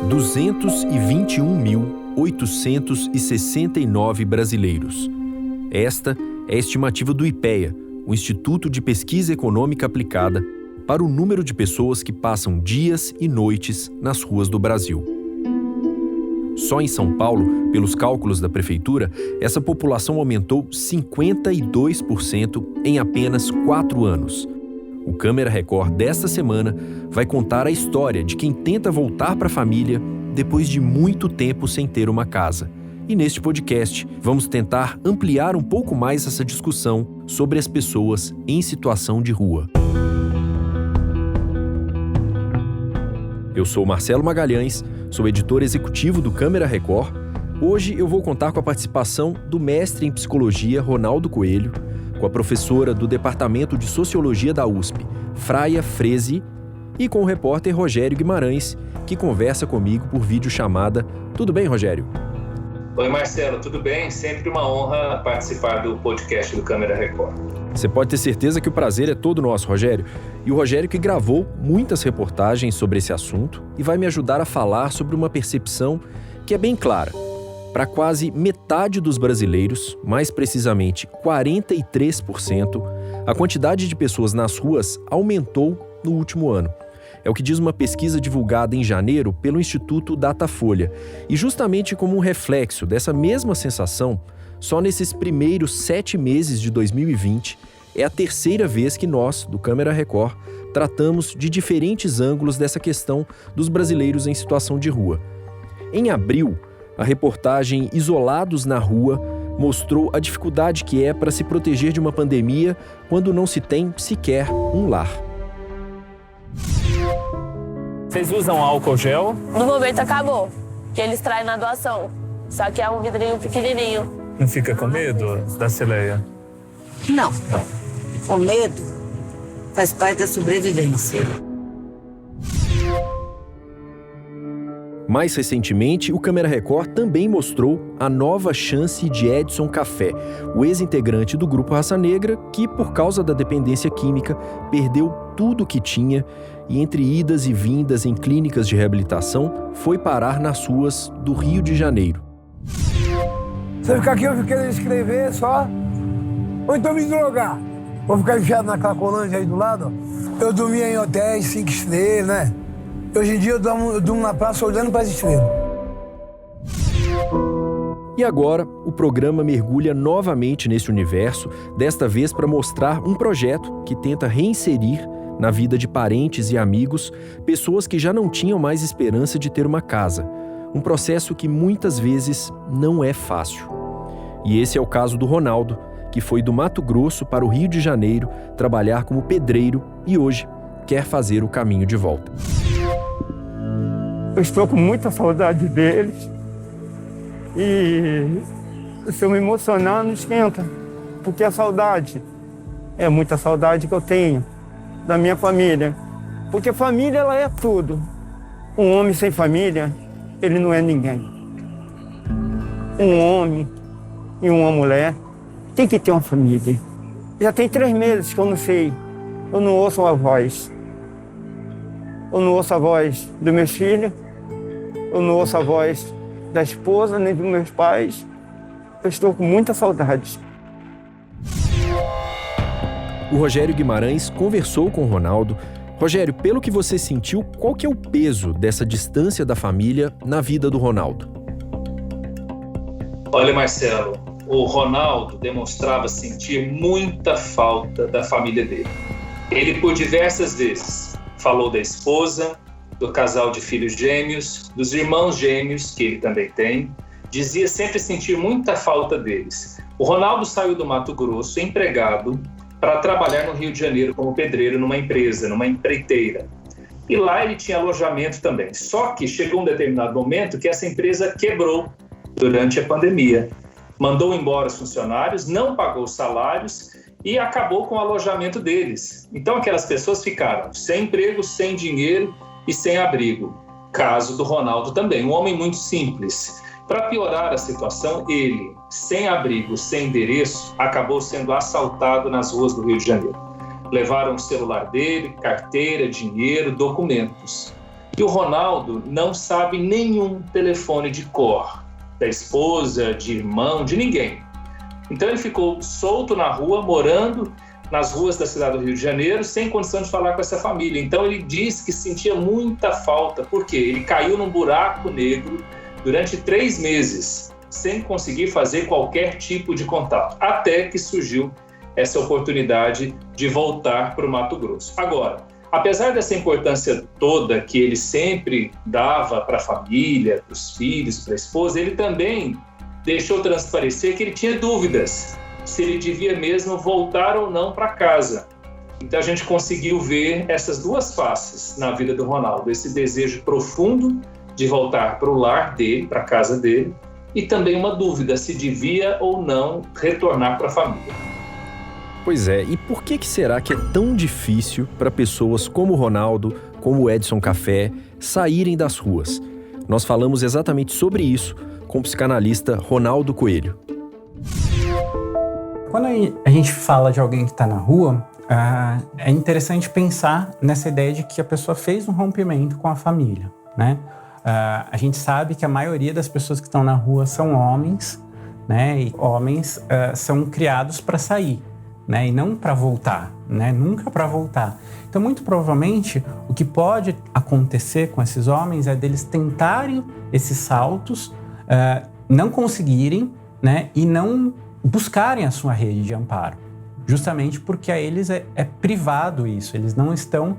221.869 brasileiros. Esta é a estimativa do IPEA, o Instituto de Pesquisa Econômica Aplicada, para o número de pessoas que passam dias e noites nas ruas do Brasil. Só em São Paulo, pelos cálculos da Prefeitura, essa população aumentou 52% em apenas 4 anos. O Câmera Record desta semana vai contar a história de quem tenta voltar para a família depois de muito tempo sem ter uma casa. E neste podcast, vamos tentar ampliar um pouco mais essa discussão sobre as pessoas em situação de rua. Eu sou Marcelo Magalhães, sou editor executivo do Câmera Record. Hoje eu vou contar com a participação do mestre em psicologia Ronaldo Coelho, com a professora do Departamento de Sociologia da USP, Fraia Freze, e com o repórter Rogério Guimarães, que conversa comigo por videochamada. Tudo bem, Rogério? Oi, Marcelo, tudo bem? Sempre uma honra participar do podcast do Câmera Record. Você pode ter certeza que o prazer é todo nosso, Rogério. E o Rogério que gravou muitas reportagens sobre esse assunto e vai me ajudar a falar sobre uma percepção que é bem clara. Para quase metade dos brasileiros, mais precisamente 43%, a quantidade de pessoas nas ruas aumentou no último ano. É o que diz uma pesquisa divulgada em janeiro pelo Instituto Datafolha. E justamente como um reflexo dessa mesma sensação, só nesses primeiros 7 meses de 2020, é a terceira vez que nós, do Câmera Record, tratamos de diferentes ângulos dessa questão dos brasileiros em situação de rua. Em abril, a reportagem Isolados na Rua mostrou a dificuldade que é para se proteger de uma pandemia quando não se tem sequer um lar. Vocês usam álcool gel? No momento acabou, que eles traem na doação. Só que é um vidrinho pequenininho. Não fica com medo da celeia? Não. O medo faz parte da sobrevivência. Mais recentemente, o Câmera Record também mostrou a nova chance de Edson Café, o ex-integrante do Grupo Raça Negra, que, por causa da dependência química, perdeu tudo o que tinha e, entre idas e vindas em clínicas de reabilitação, foi parar nas ruas do Rio de Janeiro. Se eu ficar aqui, eu fico querendo escrever só, ou então me drogar. Vou ficar enfiado naquela colônia aí do lado. Eu dormia em hotéis 5 estrelas, né? Hoje em dia eu durmo na praça olhando para as estrelas. E agora, o programa mergulha novamente nesse universo, desta vez para mostrar um projeto que tenta reinserir na vida de parentes e amigos pessoas que já não tinham mais esperança de ter uma casa. Um processo que muitas vezes não é fácil. E esse é o caso do Ronaldo, que foi do Mato Grosso para o Rio de Janeiro trabalhar como pedreiro e hoje quer fazer o caminho de volta. Eu estou com muita saudade deles e se eu me emocionar não esquenta, porque a saudade é muita saudade que eu tenho da minha família, porque família ela é tudo. Um homem sem família, ele não é ninguém. Um homem e uma mulher tem que ter uma família. Já tem 3 meses que eu não sei, eu não ouço a voz. Eu não ouço a voz dos meus filhos, eu não ouço a voz da esposa, nem dos meus pais. Eu estou com muita saudade. O Rogério Guimarães conversou com o Ronaldo. Rogério, pelo que você sentiu, qual que é o peso dessa distância da família na vida do Ronaldo? Olha, Marcelo, o Ronaldo demonstrava sentir muita falta da família dele. Ele, por diversas vezes, falou da esposa, do casal de filhos gêmeos, dos irmãos gêmeos, que ele também tem. Dizia sempre sentir muita falta deles. O Ronaldo saiu do Mato Grosso, empregado, para trabalhar no Rio de Janeiro como pedreiro numa empresa, numa empreiteira. E lá ele tinha alojamento também. Só que chegou um determinado momento que essa empresa quebrou durante a pandemia. Mandou embora os funcionários, não pagou os salários e acabou com o alojamento deles. Então aquelas pessoas ficaram sem emprego, sem dinheiro e sem abrigo. Caso do Ronaldo também, um homem muito simples. Para piorar a situação, ele, sem abrigo, sem endereço, acabou sendo assaltado nas ruas do Rio de Janeiro. Levaram o celular dele, carteira, dinheiro, documentos. E o Ronaldo não sabe nenhum telefone de cor, da esposa, de irmão, de ninguém. Então ele ficou solto na rua, morando nas ruas da cidade do Rio de Janeiro, sem condição de falar com essa família. Então ele diz que sentia muita falta, porque ele caiu num buraco negro durante 3 meses, sem conseguir fazer qualquer tipo de contato, até que surgiu essa oportunidade de voltar para o Mato Grosso. Agora, apesar dessa importância toda que ele sempre dava para a família, para os filhos, para a esposa, ele também deixou transparecer que ele tinha dúvidas se ele devia mesmo voltar ou não para casa. Então a gente conseguiu ver essas duas faces na vida do Ronaldo, esse desejo profundo de voltar para o lar dele, para a casa dele, e também uma dúvida se devia ou não retornar para a família. Pois é, e por que será que é tão difícil para pessoas como o Ronaldo, como o Edson Café, saírem das ruas? Nós falamos exatamente sobre isso com o psicanalista Ronaldo Coelho. Quando a gente fala de alguém que está na rua, é interessante pensar nessa ideia de que a pessoa fez um rompimento com a família, né? A gente sabe que a maioria das pessoas que estão na rua são homens, né? E homens são criados para sair, né? E não para voltar, né? Nunca para voltar. Então, muito provavelmente, o que pode acontecer com esses homens é deles tentarem esses saltos, não conseguirem, né? E não buscarem a sua rede de amparo, justamente porque a eles é privado isso, eles não estão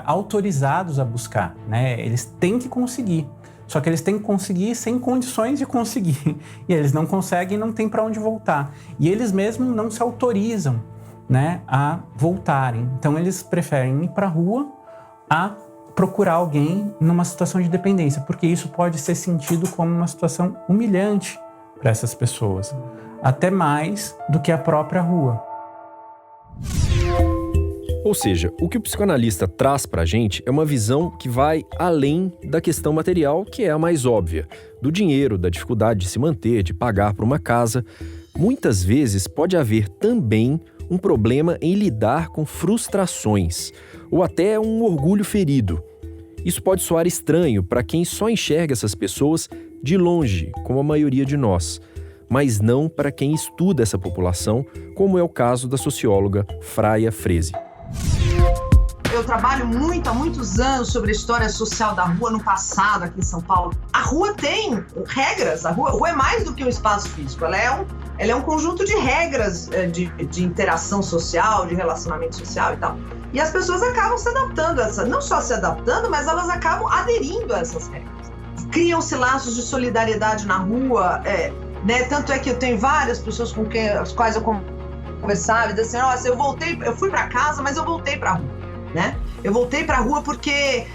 autorizados a buscar, né? Eles têm que conseguir, só que eles têm que conseguir sem condições de conseguir, e eles não conseguem e não tem para onde voltar, e eles mesmos não se autorizam, né, a voltarem, então eles preferem ir para a rua a procurar alguém numa situação de dependência, porque isso pode ser sentido como uma situação humilhante para essas pessoas, até mais do que a própria rua. Ou seja, o que o psicanalista traz pra gente é uma visão que vai além da questão material, que é a mais óbvia, do dinheiro, da dificuldade de se manter, de pagar por uma casa. Muitas vezes pode haver também um problema em lidar com frustrações, ou até um orgulho ferido. Isso pode soar estranho para quem só enxerga essas pessoas de longe, como a maioria de nós, mas não para quem estuda essa população, como é o caso da socióloga Fraia Frese. Eu trabalho há muitos anos sobre a história social da rua no passado aqui em São Paulo. A rua tem regras, a rua é mais do que um espaço físico, ela é um conjunto de regras de interação social, de relacionamento social e tal. E as pessoas acabam se adaptando a essa, não só se adaptando, mas elas acabam aderindo a essas regras. Criam-se laços de solidariedade na rua, né? Tanto é que eu tenho várias pessoas com as quais eu conversava e disse assim, nossa, eu fui para casa, mas eu voltei para a rua, né? Eu voltei para a rua porque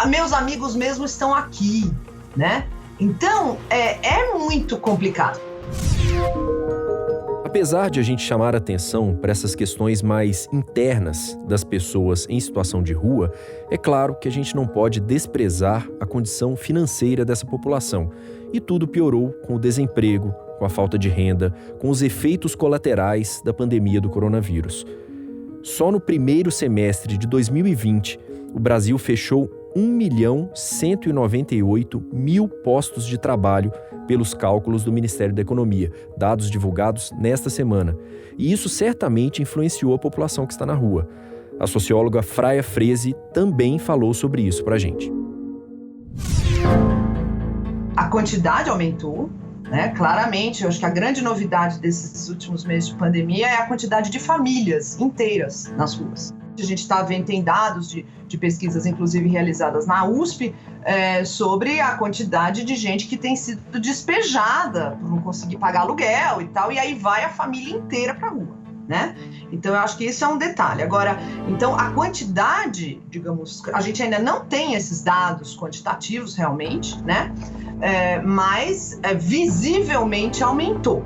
meus amigos mesmo estão aqui, né? Então, é muito complicado. Apesar de a gente chamar atenção para essas questões mais internas das pessoas em situação de rua, é claro que a gente não pode desprezar a condição financeira dessa população. E tudo piorou com o desemprego, com a falta de renda, com os efeitos colaterais da pandemia do coronavírus. Só no primeiro semestre de 2020, o Brasil fechou 1.198.000 postos de trabalho pelos cálculos do Ministério da Economia, dados divulgados nesta semana. E isso certamente influenciou a população que está na rua. A socióloga Fraia Frese também falou sobre isso pra gente. A quantidade aumentou, né? Claramente, eu acho que a grande novidade desses últimos meses de pandemia é a quantidade de famílias inteiras nas ruas. A gente está vendo, tem dados de pesquisas, inclusive realizadas na USP, sobre a quantidade de gente que tem sido despejada por não conseguir pagar aluguel e tal, e aí vai a família inteira para a rua, né? Então, eu acho que isso é um detalhe. Agora, então, a quantidade, digamos, a gente ainda não tem esses dados quantitativos realmente, né? Mas visivelmente aumentou.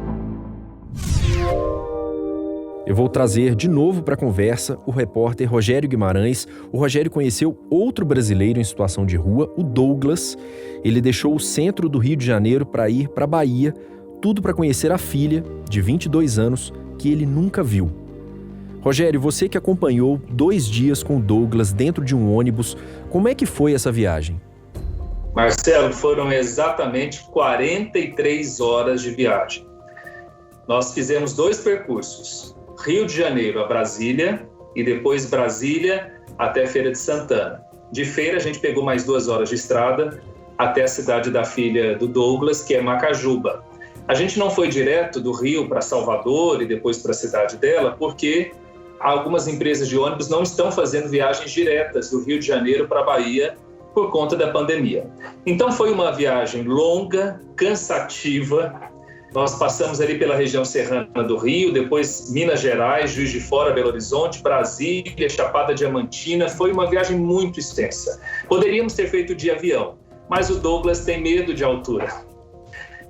Eu vou trazer de novo para a conversa o repórter Rogério Guimarães. O Rogério conheceu outro brasileiro em situação de rua, o Douglas. Ele deixou o centro do Rio de Janeiro para ir para a Bahia, tudo para conhecer a filha, de 22 anos, que ele nunca viu. Rogério, você que acompanhou 2 dias com o Douglas dentro de um ônibus, como é que foi essa viagem? Marcelo, foram exatamente 43 horas de viagem. Nós fizemos 2 percursos, Rio de Janeiro a Brasília e depois Brasília até Feira de Santana. De Feira a gente pegou mais 2 horas de estrada até a cidade da filha do Douglas, que é Macajuba. A gente não foi direto do Rio para Salvador e depois para a cidade dela, porque algumas empresas de ônibus não estão fazendo viagens diretas do Rio de Janeiro para a Bahia por conta da pandemia. Então foi uma viagem longa, cansativa. Nós passamos ali pela região serrana do Rio, depois Minas Gerais, Juiz de Fora, Belo Horizonte, Brasília, Chapada Diamantina. Foi uma viagem muito extensa. Poderíamos ter feito de avião, mas o Douglas tem medo de altura.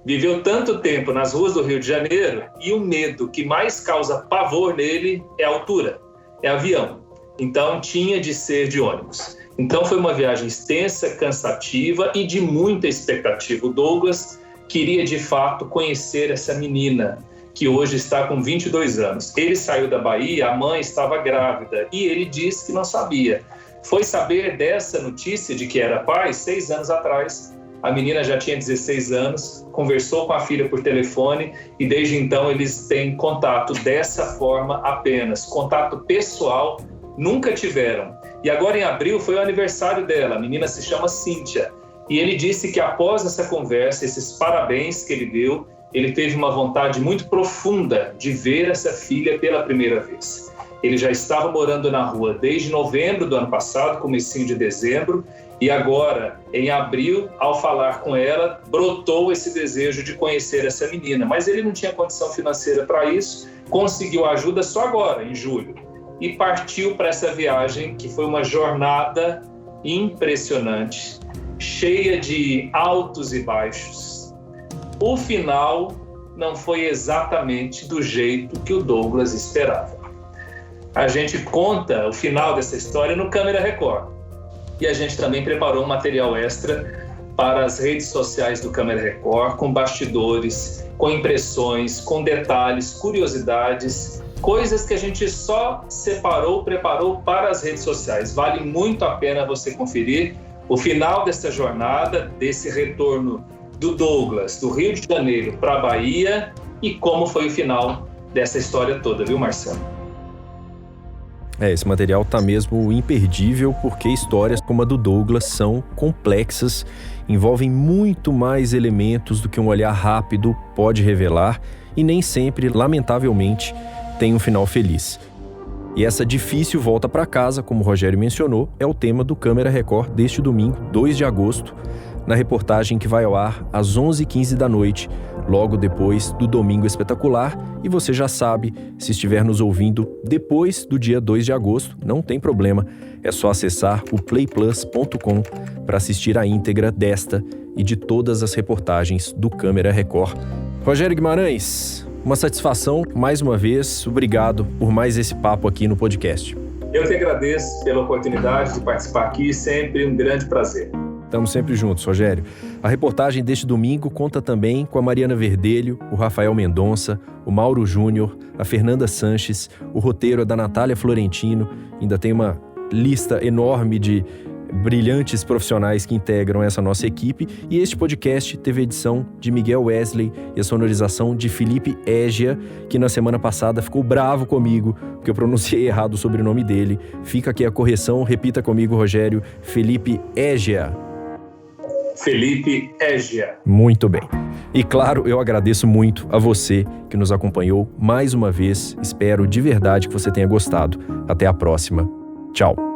Viveu tanto tempo nas ruas do Rio de Janeiro e o medo que mais causa pavor nele é a altura, é avião. Então tinha de ser de ônibus. Então foi uma viagem extensa, cansativa e de muita expectativa. O Douglas queria de fato conhecer essa menina, que hoje está com 22 anos. Ele saiu da Bahia, a mãe estava grávida e ele disse que não sabia. Foi saber dessa notícia de que era pai 6 anos atrás. A menina já tinha 16 anos, conversou com a filha por telefone e desde então eles têm contato dessa forma apenas. Contato pessoal nunca tiveram. E agora em abril foi o aniversário dela, a menina se chama Cíntia. E ele disse que após essa conversa, esses parabéns que ele deu, ele teve uma vontade muito profunda de ver essa filha pela primeira vez. Ele já estava morando na rua desde novembro do ano passado, comecinho de dezembro, e agora, em abril, ao falar com ela, brotou esse desejo de conhecer essa menina. Mas ele não tinha condição financeira para isso, conseguiu ajuda só agora, em julho, e partiu para essa viagem, que foi uma jornada impressionante, cheia de altos e baixos. O final não foi exatamente do jeito que o Douglas esperava. A gente conta o final dessa história no Câmera Record. E a gente também preparou um material extra para as redes sociais do Câmera Record, com bastidores, com impressões, com detalhes, curiosidades, coisas que a gente só preparou para as redes sociais. Vale muito a pena você conferir o final dessa jornada, desse retorno do Douglas, do Rio de Janeiro para a Bahia e como foi o final dessa história toda, viu, Marcelo? Esse material tá mesmo imperdível porque histórias como a do Douglas são complexas, envolvem muito mais elementos do que um olhar rápido pode revelar e nem sempre, lamentavelmente, tem um final feliz. E essa difícil volta para casa, como o Rogério mencionou, é o tema do Câmera Record deste domingo, 2 de agosto, na reportagem que vai ao ar às 11h15 da noite, logo depois do Domingo Espetacular. E você já sabe, se estiver nos ouvindo depois do dia 2 de agosto, não tem problema, é só acessar o playplus.com para assistir a íntegra desta e de todas as reportagens do Câmera Record. Rogério Guimarães, uma satisfação, mais uma vez, obrigado por mais esse papo aqui no podcast. Eu que agradeço pela oportunidade de participar aqui, sempre um grande prazer. Estamos sempre juntos, Rogério. A reportagem deste domingo conta também com a Mariana Verdelho, o Rafael Mendonça, o Mauro Júnior, a Fernanda Sanches, o roteiro é da Natália Florentino, ainda tem uma lista enorme de brilhantes profissionais que integram essa nossa equipe, e este podcast teve a edição de Miguel Wesley e a sonorização de Felipe Égia, que na semana passada ficou bravo comigo porque eu pronunciei errado o sobrenome dele. Fica aqui a correção, repita comigo, Rogério, Felipe Égia. Felipe Égia. Muito bem. E claro, eu agradeço muito a você que nos acompanhou mais uma vez. Espero de verdade que você tenha gostado. Até a próxima. Tchau.